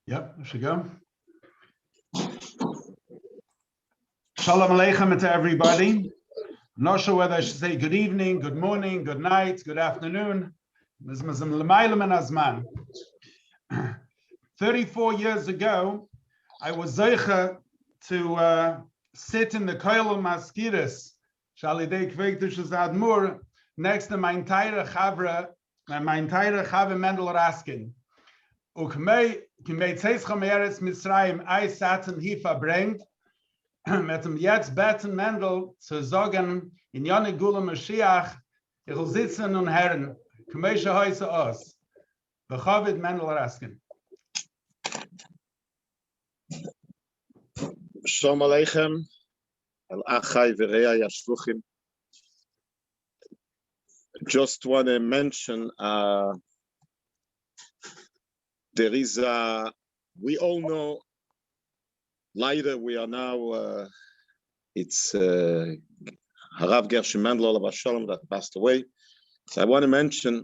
Yep, there should go. Shalom Aleichem to everybody. I'm not sure whether I should say good evening, good morning, good night, good afternoon. 34 years ago, I was zeicha to sit in the Koil Maskiris, Shalidei Kvektush's Admur, next to my entire Chavre Mendel Raskin. Ukmei Kimeitzeis Chomeres Mitzrayim I saten hier verbringt, mit dem jetzt beten Mendel zu sagen, Inyonei Geula Mashiach, ich will sitzen und hören, Kmeische Häuser aus. Dovid Mendel Raskin. Shalom Aleichem, El Achai V'Reai Shluchim. Just want to mention, there is we all know, later we are now, it's Harav Gershom Mendel Olav Shalom that passed away. So I want to mention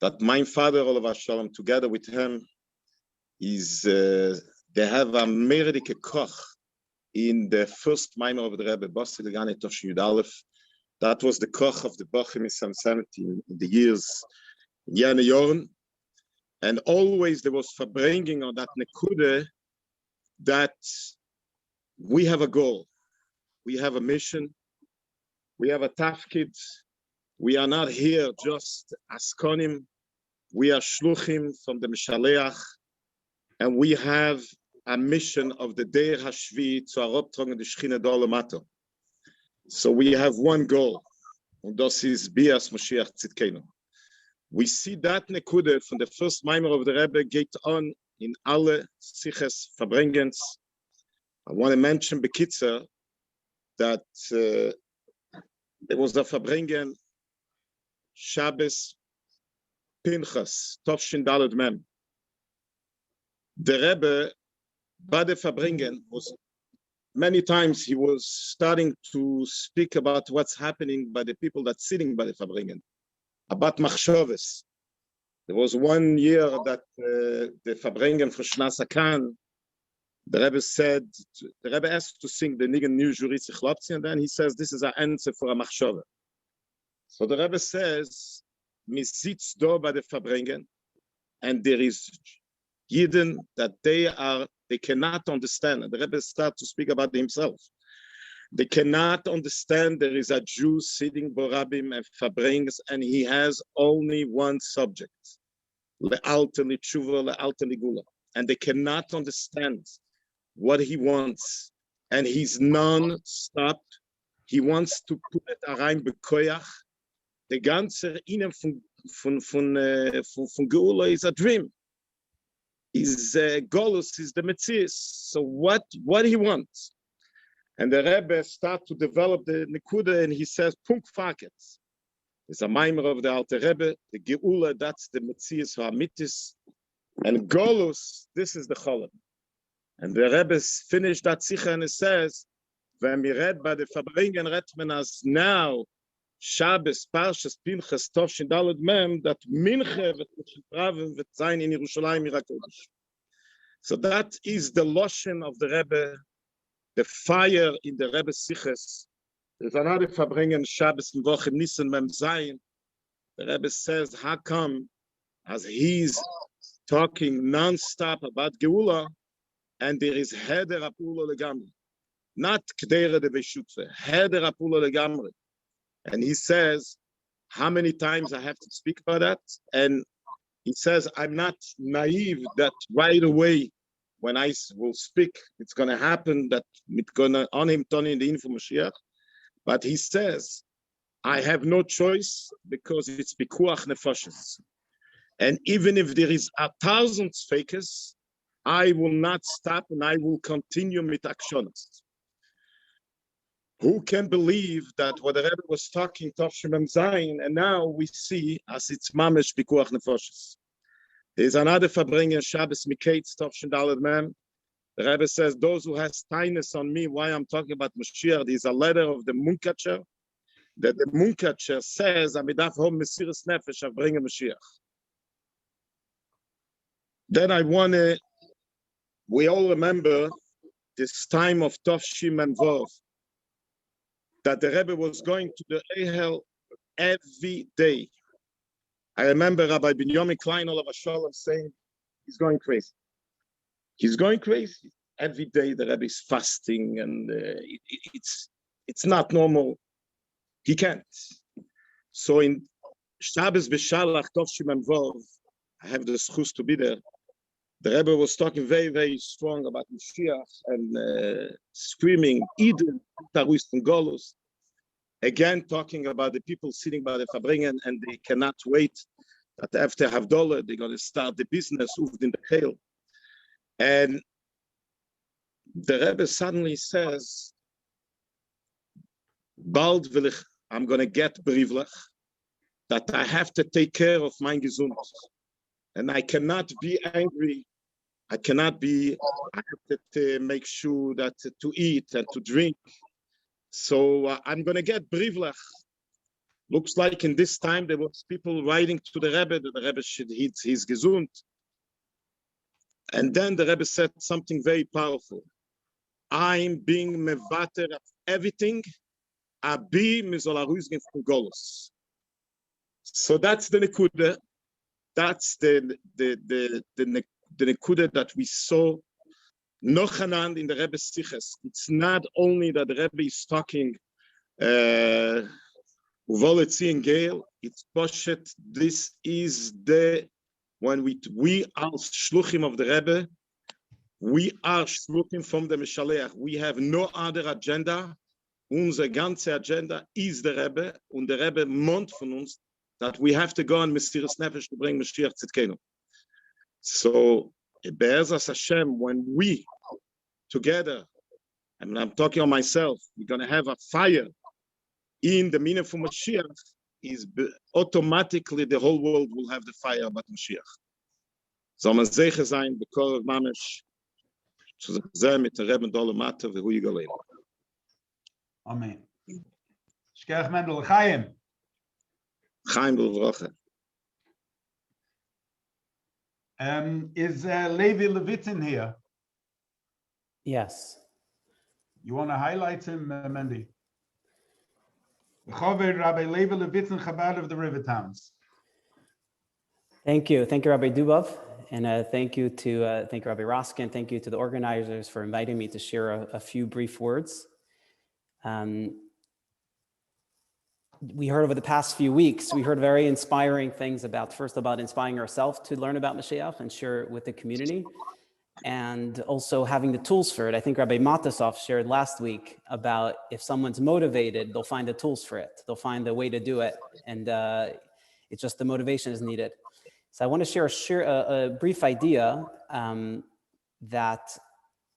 that my father Olav Shalom, together with him, is they have a meredike koch in the first minor of the Rebbe, Bossi Legane Toshin Yud Aleph. That was the koch of the Bochim in 70 in the years Yane Yorn. And always there was verbringing on that nekude that we have a goal, we have a mission, we have a tafkid. We are not here just as konim, we are shluchim from the Mishaleach, and we have a mission of the Deir Hashvi to Arobtrong and the Shechina Dolamato. So we have one goal, and this is Bias Moshiach Tzidkenu. We see that nekude from the first mimer of the Rebbe get on in alle siches verbringens. I want to mention Bekitzer that there was a verbringen Shabbos Pinchas Tovshin Daled Mem. The Rebbe by the verbringen was many times he was starting to speak about what's happening by the people that's sitting by the verbringen. About machshoves. There was 1 year that the Verbringen for Shnasa Khan, the Rebbe said, the Rebbe asked to sing the Nigen New Juritzi Chlopzi, and then he says, this is our answer for a machshove. So the Rebbe says, mi sitz do by the Verbringen, and there is Yidden that they cannot understand. And the Rebbe starts to speak about himself. They cannot understand there is a Jew sitting Borabim and Fabrings, and he has only one subject, Le'alta L'tshuva, Le'alta L'gula. And they cannot understand what he wants. And he's non-stop. He wants to put it rein bekoyach. The ganze Inem von Geula is a dream. Is Golus is the Metzius. So what he wants? And the Rebbe starts to develop the Nekuda, and he says, Punk Fakets. It's a mimer of the Alte Rebbe, the Geula, that's the Metzias Ha'amitis. And Golus, this is the Cholam. And the Rebbe finished that Sicha, and it says, when we read by the Verbringen Retmen as now, Shabbos, Parshas, Pinchas, Tovshin Daled Mem, that Minche wird sein in Yerushalayim Irakodesh. So that is the Loshen of the Rebbe, the fire in the Rebbe Siches. There's another Verbringen Shabbos in Woche Nissan Mem Zayin. The Rebbe says, how come, as he's talking non-stop about Geula, and there is Heder Apula Legamri, not Kdere de Veshutve, Heder Apula Legamri. And he says, how many times I have to speak about that? And he says, I'm not naive that right away when I will speak, it's going to happen that it's going to on him turn in the info Mashiach. But he says, I have no choice because it's pikuach nefashis. And even if there is 1,000 fakers, I will not stop and I will continue mit akshonas. Who can believe that what the Rebbe was talking, Tovshim Zayin, and now we see as it's mamish pikuach nefashis. There's another Verbringen Shabbos Miketz Tovshin Daled Mem. The Rebbe says, those who has tightness on me, why I'm talking about Mashiach, there's a letter of the Munkacher, that the Munkacher says, Amidaf Hom Mesiris Nefesh, I bring a Mashiach. Then I want to we all remember this time of Tovshim and Vov, that the Rebbe was going to the Ehel every day. I remember Rabbi Binyamin Klein Olav Shalom saying, he's going crazy. He's going crazy. Every day the Rebbe is fasting, and it's not normal. He can't. So in Shabbos B'Shalach Tovshim and Vov, I have the schus to be there. The Rebbe was talking very, very strong about Mashiach and screaming, Eden, Tarus and Golus. Again, talking about the people sitting by the Fabringen, and they cannot wait that after Havdalah, they're going to start the business in the Keil. And the Rebbe suddenly says, Bald will ich, I'm going to get brivlach, that I have to take care of my gesundheit. And I cannot be angry. I have to make sure that to eat and to drink. So I'm going to get brivlach. Looks like in this time there was people writing to the Rebbe that the Rebbe should eat his gesund. And then the Rebbe said something very powerful. I'm being mevater of everything. Abi mizolaruzgen from Golos. So that's the nekuda. That's the nekuda that we saw Nochanan in the Rebbe's siches. It's not only that the Rebbe is talking Uvoletzi and Geil, it's poshet. This is when we are Shluchim of the Rebbe, we are Shluchim from the Meshaleach. We have no other agenda. Unsere ganze agenda is the Rebbe, und der Rebbe mont von uns that we have to go on Mesiras Nefesh to bring Mashiach Tzidkenu. So, Be'ezras Hashem, when we together, and I'm talking on myself, we're going to have a fire in the meaning for Mashiach, is automatically the whole world will have the fire about Mashiach. So, man zeiche sein, bekor mamesh, zu sein mit der Rebbe dolle Mata, wie hu yigalei. Amen. Shkech Mendel, Chaim. Chaim B'Levracha. Is Levi Levitan here? Yes. You want to highlight him, Mendy? Rabbi Levi Levitan, Chabad of the Rivertowns. Thank you. Thank you, Rabbi Dubov. And thank you to Rabbi Raskin. Thank you to the organizers for inviting me to share a few brief words. We heard over the past few weeks, we heard very inspiring things about inspiring ourselves to learn about Mashiach and share it with the community, and also having the tools for it. I think Rabbi Matasov shared last week about if someone's motivated, they'll find the tools for it. They'll find the way to do it. And it's just the motivation is needed. So I want to share a brief idea that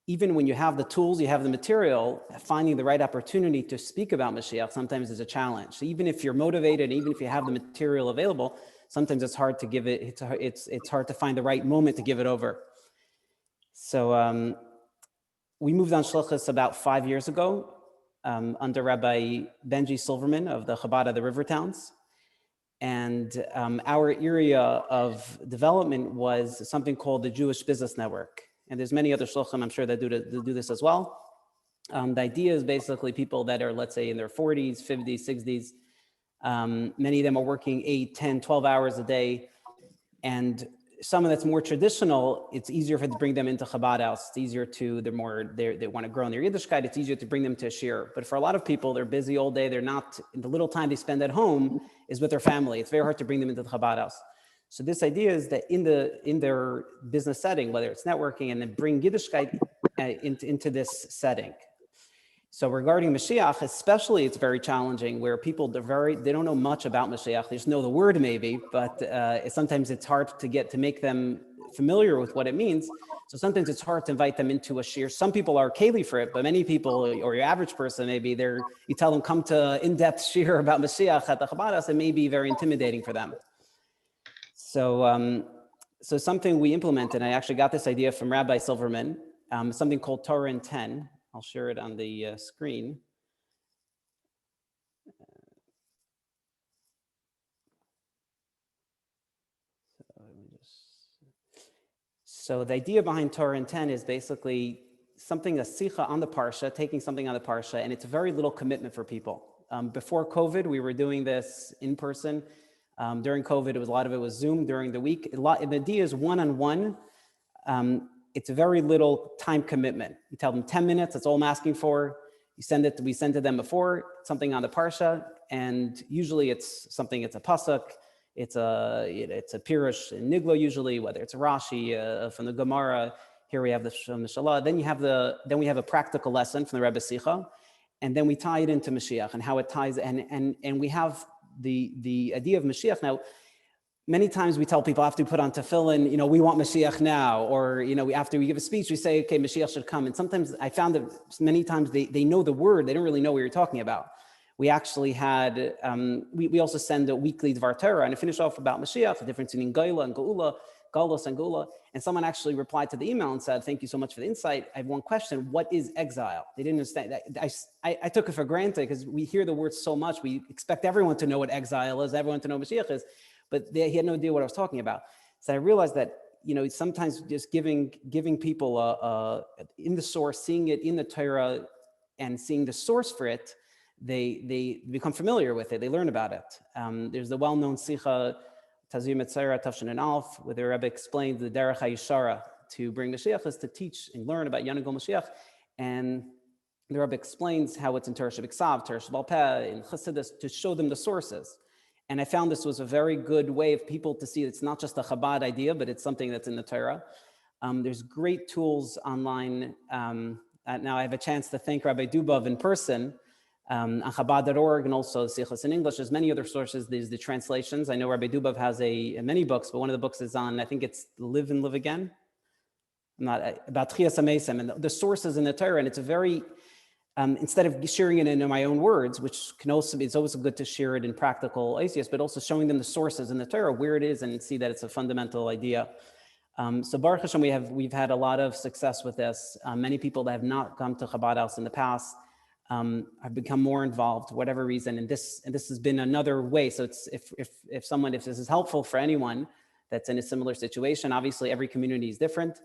even when you have the tools, you have the material, finding the right opportunity to speak about Mashiach sometimes is a challenge. So even if you're motivated, even if you have the material available, sometimes it's hard to give it, it's hard to find the right moment to give it over. So we moved on Shluchim about 5 years ago under Rabbi Benji Silverman of the Chabad of the Rivertowns. And our area of development was something called the Jewish Business Network. And there's many other shluchim, I'm sure, that do this as well. The idea is basically people that are, let's say, in their 40s, 50s, 60s. Many of them are working 8, 10, 12 hours a day. And someone that's more traditional, it's easier to bring them into Chabad house. It's easier to, they want to grow in their Yiddishkeit. It's easier to bring them to a shir. But for a lot of people, they're busy all day. They're not, the little time they spend at home is with their family. It's very hard to bring them into the Chabad house. So this idea is that in their business setting, whether it's networking, and then bring Yiddishkeit into this setting. So regarding Mashiach, especially, it's very challenging where people, they don't know much about Mashiach. They just know the word maybe, but sometimes it's hard to make them familiar with what it means. So sometimes it's hard to invite them into a shir. Some people are keli for it, but many people, or your average person, maybe you tell them come to in-depth shir about Mashiach at the Chabad house, it may be very intimidating for them. So something we implemented, I actually got this idea from Rabbi Silverman, something called Torah in 10. I'll share it on the screen. So the idea behind Torah in 10 is basically something, a sicha on the parsha, taking something on the parsha, and it's very little commitment for people. Before COVID, we were doing this in person. During COVID, a lot of it was Zoom during the week. The idea is one-on-one. It's very little time commitment. You tell them 10 minutes, that's all I'm asking for. You send it, we send to them before, something on the parsha, and usually it's something, it's a pasuk, it's a pirush in Niglo usually, whether it's a Rashi from the Gemara. Here we have the Shalah. Then we have a practical lesson from the Rebbe Sicha, and then we tie it into Mashiach and how it ties, and we have the idea of Mashiach. Now, many times we tell people after we put on tefillin, we want Mashiach now, or after we give a speech, we say, okay, Mashiach should come. And sometimes I found that many times they know the word, they don't really know what you're talking about. We actually had, we also send a weekly Dvar Torah, and I finish off about Mashiach, the difference between Geula and Geula, Galus and Geula. And someone actually replied to the email and said, thank you so much for the insight. I have one question. What is exile? They didn't understand that. I took it for granted because we hear the word so much. We expect everyone to know what exile is, everyone to know Mashiach is, but he had no idea what I was talking about. So I realized that, sometimes just giving people in the source, seeing it in the Torah and seeing the source for it, they become familiar with it. They learn about it. There's the well-known Sicha, Tazir Metzera, Tafshin and Aleph, where the Rebbe explained the Derech HaYishara to bring Mashiach is to teach and learn about Yanagol Mashiach. And the Rebbe explains how it's in Torah Shabbat, Torah Shabbat Peh, in Chassidus, to show them the sources. And I found this was a very good way of people to see it's not just a Chabad idea, but it's something that's in the Torah. There's great tools online. Now I have a chance to thank Rabbi Dubov in person on Chabad.org, and also Sichos in English. There's many other sources. There's the translations. I know Rabbi Dubov has many books, but one of the books is on, I think it's Live and Live Again. About Tchias HaMesim, and the sources in the Torah. And it's a very, instead of sharing it in my own words, which can also be, it's always good to share it in practical ICS, but also showing them the sources in the Torah, where it is, and see that it's a fundamental idea. So Baruch Hashem, we've had a lot of success with this. Many people that have not come to Chabad House in the past have become more involved for whatever reason, and this has been another way. So it's if this is helpful for anyone that's in a similar situation, obviously every community is different.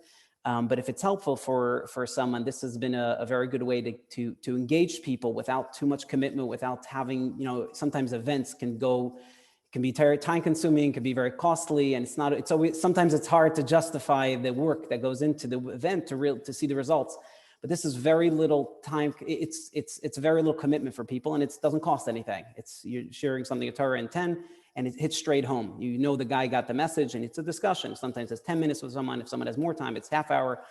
But if it's helpful for someone, this has been a very good way to engage people without too much commitment, without having, sometimes events can be time consuming, can be very costly, and sometimes it's hard to justify the work that goes into the event to see the results. But this is very little time. It's very little commitment for people, and it doesn't cost anything. You're sharing something, a Torah in 10, and it hits straight home. The guy got the message, and it's a discussion. Sometimes it's 10 minutes with someone. If someone has more time, it's half hour.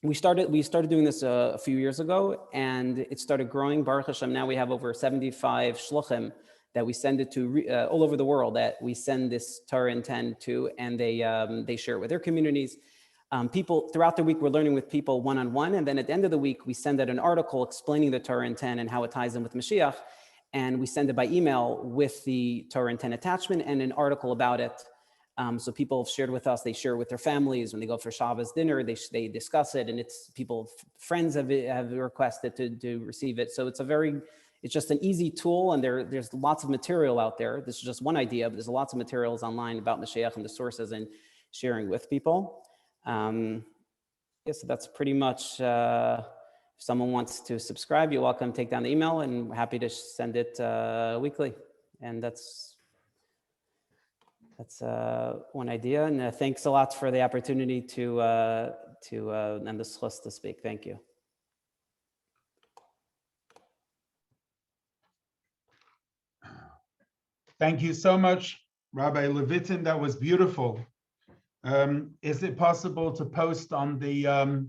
We started doing this a few years ago, and it started growing. Baruch Hashem, now we have over 75 Shluchim that we send it to all over the world, that we send this Torah in 10 to, and they share it with their communities. People throughout the week, we're learning with people one-on-one, and then at the end of the week, we send out an article explaining the Torah in 10 and how it ties in with Mashiach, and we send it by email with the Torah in 10 attachment and an article about it. So people have shared with us, they share it with their families when they go for Shabbos dinner, they discuss it, and friends have requested to receive it. So it's just an easy tool, and there's lots of material out there. This is just one idea, but there's lots of materials online about Mashiach and the sources and sharing with people. So that's pretty much, if someone wants to subscribe, you're welcome to take down the email, and we're happy to send it weekly. And that's one idea. And thanks a lot for the opportunity to and the schus to speak. Thank you. Thank you so much, Rabbi Levitan. That was beautiful. Is it possible to post on the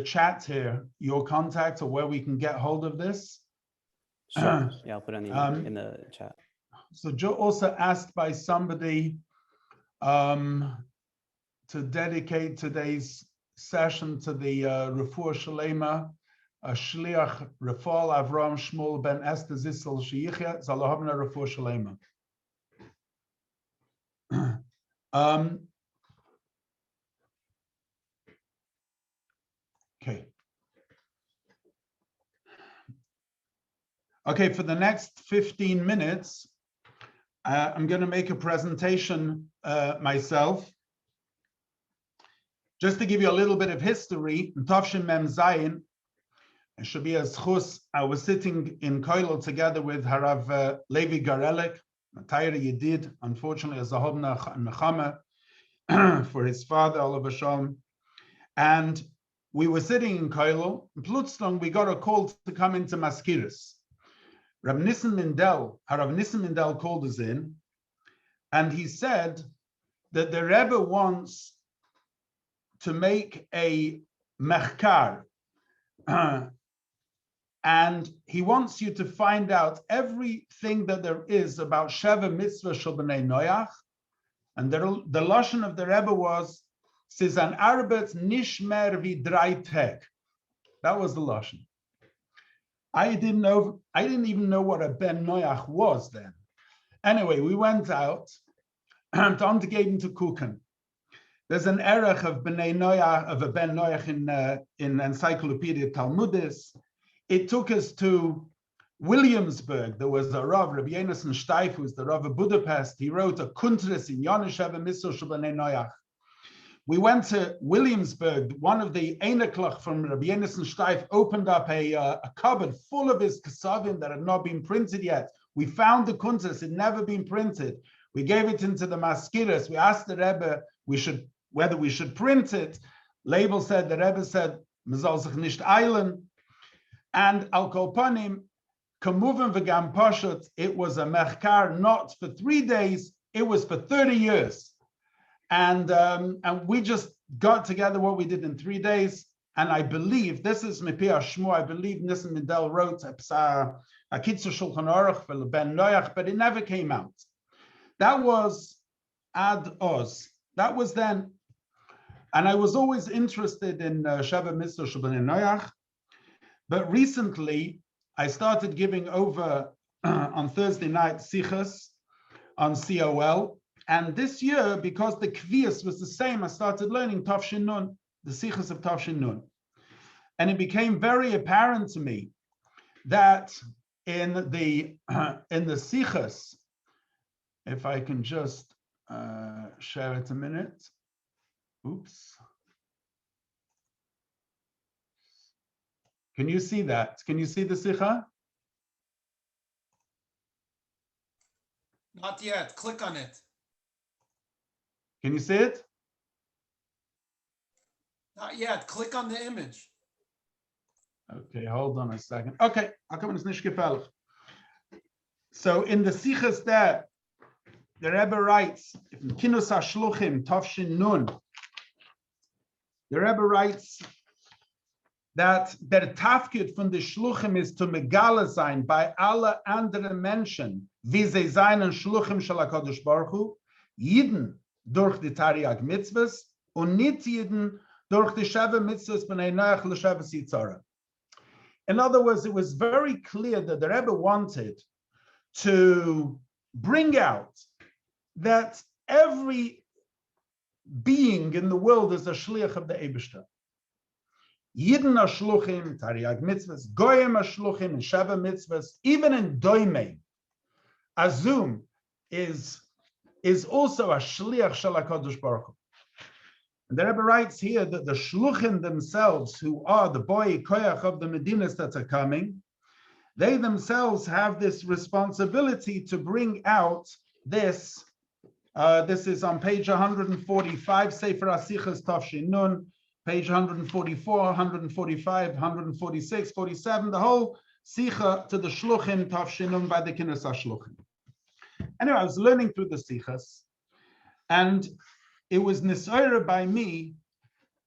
chat here your contact or where we can get hold of this? Sure. Yeah, I'll put it in the chat. So Joe also asked by somebody to dedicate today's session to the Refuah Shalema, Shliach Rafal Avram Shmuel ben Esther Zissel Sheyichya Zalahavna Refuah Shalema. Okay, for the next 15 minutes, I'm going to make a presentation myself. Just to give you a little bit of history, in Tavshin Mem Zayin, it should be a schus. I was sitting in Koilel together with Harav Levi Garelik, Matayra Yedid, unfortunately, as a Hobna Nechama for his father, Olav Hashem. And we were sitting in Koilel, and Plutzlong, we got a call to come into Maskiris. Rav Nissan Mendel, Harav Nissan Mendel called us in, and he said that the Rebbe wants to make a mechkar, and he wants you to find out everything that there is about Sheva Mitzvah Shel B'nai Noach, and the lashon of the Rebbe was Sizan Arbet Nishmer Vidrei Teg. That was the lashon. I didn't even know what a Ben Noach was then. Anyway, we went out to Geben to Kuchen. There's an erech of B'nai Noach, of a Ben Noach in Encyclopedia Talmudis. It took us to Williamsburg. There was a Rav, Rabbi Yonason Steif, who was the Rav of Budapest. He wrote a Kuntres Inyonei Sheva Mitzvah Shel B'nai Noach. We went to Williamsburg. One of the Eineklach from Rabbi Yonason Steif opened up a cupboard full of his kesavim that had not been printed yet. We found the Kuntres, it had never been printed. We gave it into the Maskiras. We asked the Rebbe whether we should print it. Label said, the Rebbe said, "Mezal sich nicht eilen." And al kol panim, kamuven v'gam pashut, it was a mechkar not for 3 days, it was for 30 years. And we just got together what we did in 3 days. And I believe, this is Mipi Ashmore, I believe Nissan Mendel wrote a Kitzur Shulchan Aruch for Ben Noach, but it never came out. That was Ad Oz. That was then. And I was always interested in Sheva Mitzvah Shel B'nai Noach. But recently, I started giving over on Thursday night Sichas on COL. And this year, because the Kvias was the same, I started learning Tavshin Nun, the Sichas of Tavshin Nun. And it became very apparent to me that in the Sichas, if I can just share it a minute. Oops. Can you see that? Can you see the Sicha? Not yet. Click on it. Can you see it? Not yet. Click on the image. Okay, hold on a second. Okay, I'll come it's nicht gefällig. So in the Sichas there, the Rebbe writes, in Kinus HaShluchim, Tavshin Nun, the Rebbe writes that der Tafkid von the Shluchim is to megala sein by alle andere Menschen, wie sie seinen Shluchim shel HaKadosh Baruch Hu, Yidden durch die Tariag Mitzvahs und nicht Yidden durch die Sheva Mitzvahs b'nei Noach l'Sheva Sitzara. In other words, it was very clear that the Rebbe wanted to bring out that every being in the world is a shliach of the Eibishter. Yidden HaShluchim, Tariag Mitzvahs, Goyim HaShluchim, and Sheva Mitzvahs, even in Doimei, Azum is also a shliach shel HaKadosh Baruch Hu. And the Rebbe writes here that the Shluchim themselves, who are the boy koyach of the Medinas that are coming, they themselves have this responsibility to bring out this. This is on page 145, Sefer HaSichas Tavshin Nun, page 144, 145, 146, 47, the whole Sicha to the Shluchim Tavshin Nun by the Kinus HaShluchim. Anyway, I was learning through the Sichas, and it was nisoira by me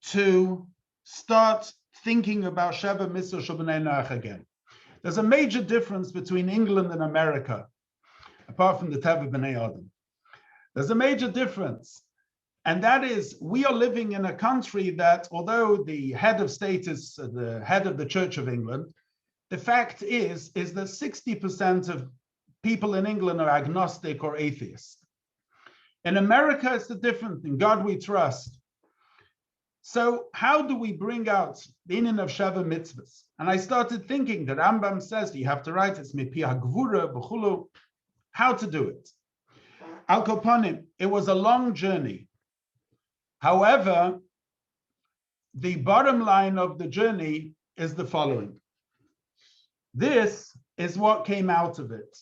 to start thinking about Sheva Mitzvah Shel B'nai Noach again. There's a major difference between England and America, apart from the Teva B'nai Adam. There's a major difference, and that is we are living in a country that, although the head of state is the head of the Church of England, the fact is that 60% of people in England are agnostic or atheist. In America, it's the different thing. God we trust. So how do we bring out the inyan of Sheva Mitzvahs? And I started thinking, the Rambam says you have to write it's mipi hagvura b'chulu, how to do it. Al Kopanim, it was a long journey. However, the bottom line of the journey is the following. This is what came out of it.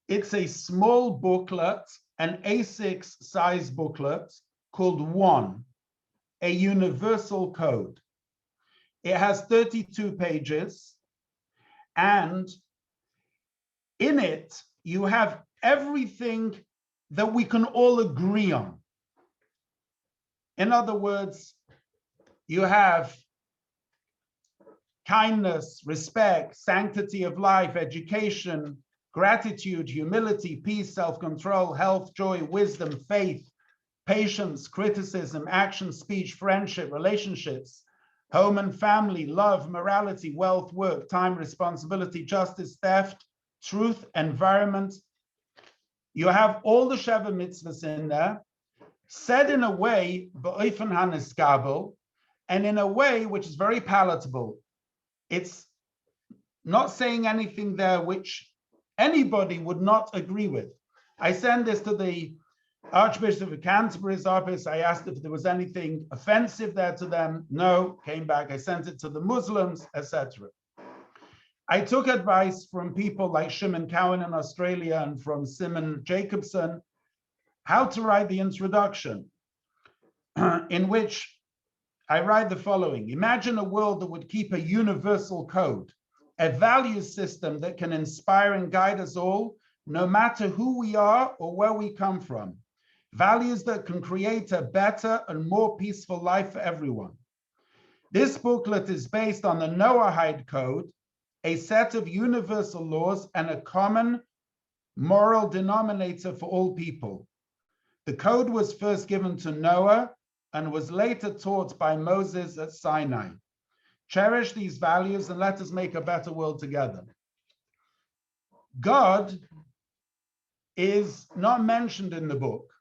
It's a small booklet, an A6 size booklet called One, a universal code. It has 32 pages, and in it, you have everything that we can all agree on. In other words, you have kindness, respect, sanctity of life, education, gratitude, humility, peace, self-control, health, joy, wisdom, faith, patience, criticism, action, speech, friendship, relationships, home and family, love, morality, wealth, work, time, responsibility, justice, theft, truth, environment. You have all the Sheva mitzvahs in there, said in a way, b'oifen haniskabel, and in a way which is very palatable. It's not saying anything there which anybody would not agree with. I sent this to the Archbishop of Canterbury's office. I asked if there was anything offensive there to them. No, came back. I sent it to the Muslims, etc. I took advice from people like Shimon Cowan in Australia and from Simon Jacobson, how to write the introduction, in which I write the following. Imagine a world that would keep a universal code, a value system that can inspire and guide us all, no matter who we are or where we come from. Values that can create a better and more peaceful life for everyone. This booklet is based on the Noahide Code, a set of universal laws and a common moral denominator for all people. The code was first given to Noah and was later taught by Moses at Sinai. Cherish these values and let us make a better world together. God is not mentioned in the book.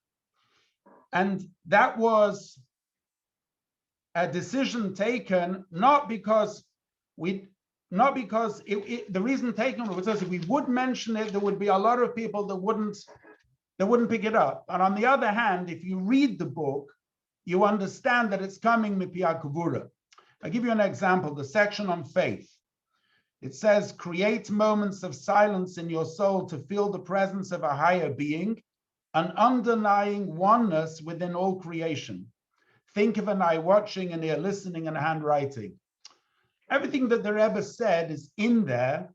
And that was a decision taken, not because the reason taken was because if we would mention it, there would be a lot of people that wouldn't pick it up. And on the other hand, if you read the book, you understand that it's coming mipia kavura. I'll give you an example, the section on faith. It says, create moments of silence in your soul to feel the presence of a higher being, an underlying oneness within all creation. Think of an eye watching, an ear listening, and a hand writing. Everything that the Rebbe said is in there,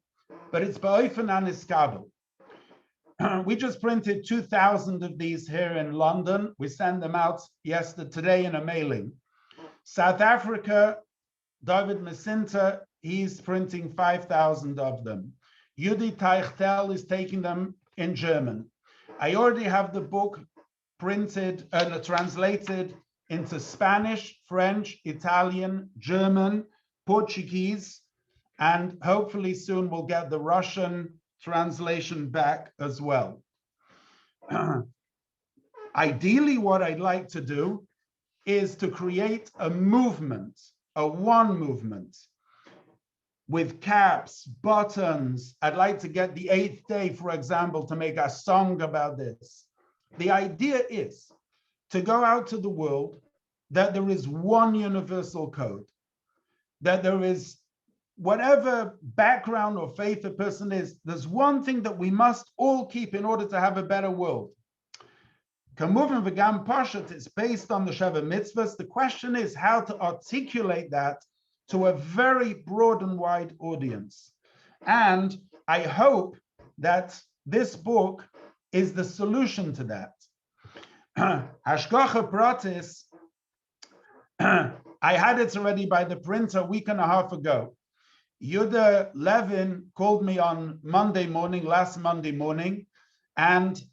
but it's ba'ofen aniskabel. We just printed 2,000 of these here in London. We send them out today in a mailing. South Africa, Dovid Mesinta, he's printing 5,000 of them. Yudi Teichtel is taking them in German. I already have the book printed and translated into Spanish, French, Italian, German, Portuguese, and hopefully soon we'll get the Russian translation back as well. Ideally, what I'd like to do is to create a movement, a one movement, with caps, buttons. I'd like to get the 8th day, for example, to make a song about this. The idea is to go out to the world, that there is one universal code, that there is whatever background or faith a person is, there's one thing that we must all keep in order to have a better world. Kamuvan v'gam pashat, it's based on the Sheva mitzvahs. The question is how to articulate that to a very broad and wide audience. And I hope that this book is the solution to that. Hashgacha pratis, I had it already by the printer a week and a half ago. Yehuda Levin called me on last Monday morning, and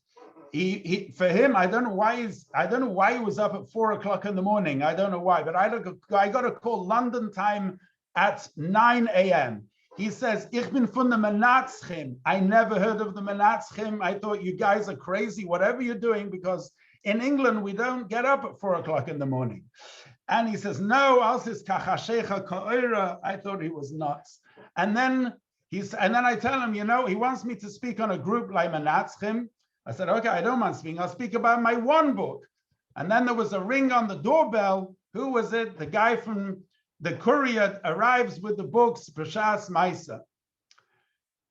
he for him, I don't know why he was up at 4 o'clock in the morning. I don't know why, but I got a call London time at 9 a.m. He says, Ich bin von the Minatzchim. I never heard of the Minatzchim. I thought you guys are crazy, whatever you're doing, because in England, we don't get up at 4 o'clock in the morning. And he says, no, I thought he was nuts. And then I tell him, he wants me to speak on a group like Minatzchim. I said, okay, I don't mind speaking. I'll speak about my one book. And then there was a ring on the doorbell. Who was it? The guy from the courier arrives with the books, Prashas Maisa.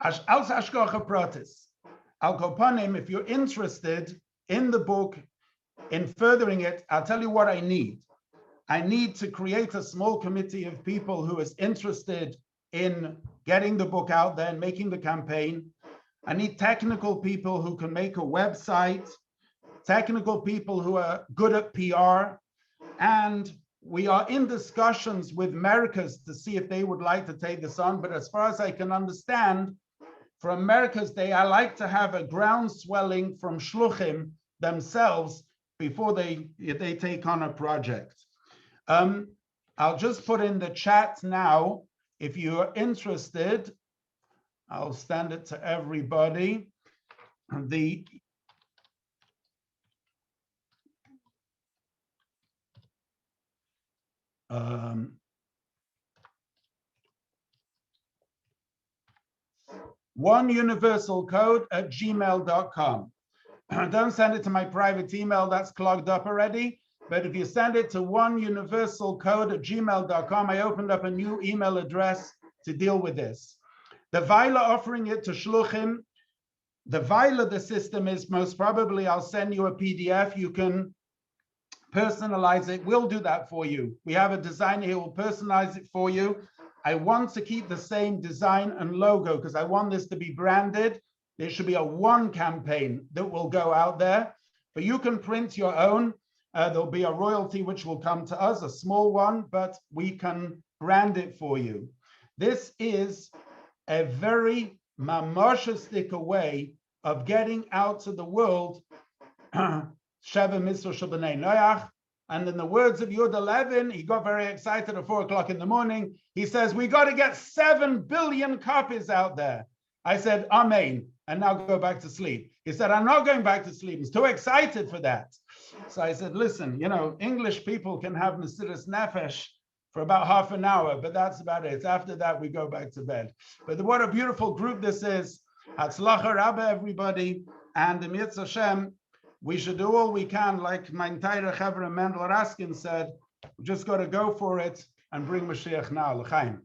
Als Ashkocha Protis. Al Kopanim, if you're interested in the book, in furthering it, I'll tell you what I need. I need to create a small committee of people who is interested in getting the book out there and making the campaign. I need technical people who can make a website, technical people who are good at PR, and we are in discussions with Americas to see if they would like to take this on. But as far as I can understand, for Americas Day, I like to have a ground swelling from Shluchim themselves before they take on a project. I'll just put in the chat now, if you're interested, I'll send it to everybody. The oneuniversalcode@gmail.com. Don't send it to my private email, that's clogged up already. But if you send it to oneuniversalcode@gmail.com, I opened up a new email address to deal with this. The Vila offering it to Shluchim. The Vila, the system is most probably, I'll send you a PDF. You can personalize it. We'll do that for you. We have a designer who will personalize it for you. I want to keep the same design and logo because I want this to be branded. There should be a one campaign that will go out there, but you can print your own. There'll be a royalty which will come to us, a small one, but we can brand it for you. This is a very mamoshistic way of getting out to the world. Sheva Mitzvah Shabbanei Noach. And in the words of Yehuda Levin, he got very excited at 4 o'clock in the morning. He says, we got to get 7 billion copies out there. I said, Amen. And now go back to sleep. He said, I'm not going back to sleep. He's too excited for that. So I said, listen, English people can have Mesiras Nefesh for about half an hour, but that's about it. After that, we go back to bed. But what a beautiful group this is. Hatzlacha Rabba, everybody. And the Mitzvah Hashem, we should do all we can, like my entire Rebbe Mendel Raskin said, we just got to go for it and bring Mashiach now. L'chaim.